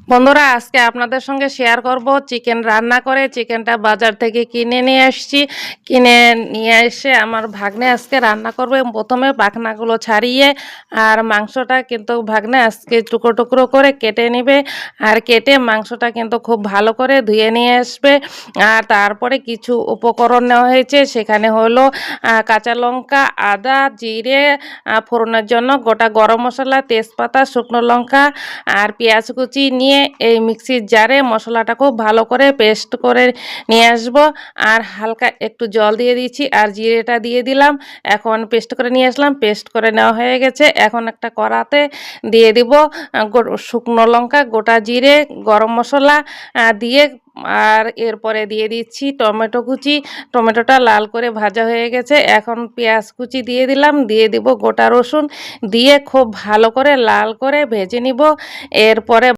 বন্ধুরা, আজকে আপনাদের সঙ্গে শেয়ার করব চিকেন রান্না করে। চিকেনটা বাজার থেকে কিনে নিয়ে আসছি। কিনে নিয়ে এসে আমার ভাগ্নে আজকে রান্না করবে। প্রথমে পাখনাগুলো ছাড়িয়ে আর মাংসটা কিন্তু ভাগ্নে আজকে টুকরো টুকরো করে কেটে নেবে। আর কেটে মাংসটা কিন্তু খুব ভালো করে ধুয়ে নিয়ে আসবে। আর তারপরে কিছু উপকরণ নেওয়া হয়েছে, সেখানে হলো কাঁচা লঙ্কা, আদা, জিরে, ফোড়নের জন্য গোটা গরম মশলা, তেজপাতা, শুকনো লঙ্কা আর পেঁয়াজ কুচি নিয়ে এই মিক্সির জারে মশলাটা খুব ভালো করে পেস্ট করে নিয়ে আসব। আর হালকা একটু জল দিয়ে দিচ্ছি আর জিরেটা দিয়ে দিলাম। এখন পেস্ট করে নিয়ে আসলাম, পেস্ট করে নেওয়া হয়ে গেছে। এখন একটা কড়াতে দিয়ে দিব শুকনো লঙ্কা, গোটা জিরে, গরম মশলা দিয়ে আর এরপরে দিয়ে দিচ্ছি টমেটো কুচি। টমেটোটা লাল করে ভাজা হয়ে গেছে। এখন পেঁয়াজ কুচি দিয়ে দিলাম, দিয়ে দিব গোটা রসুন, দিয়ে খুব ভালো করে লাল করে ভেজে নিব। এরপরে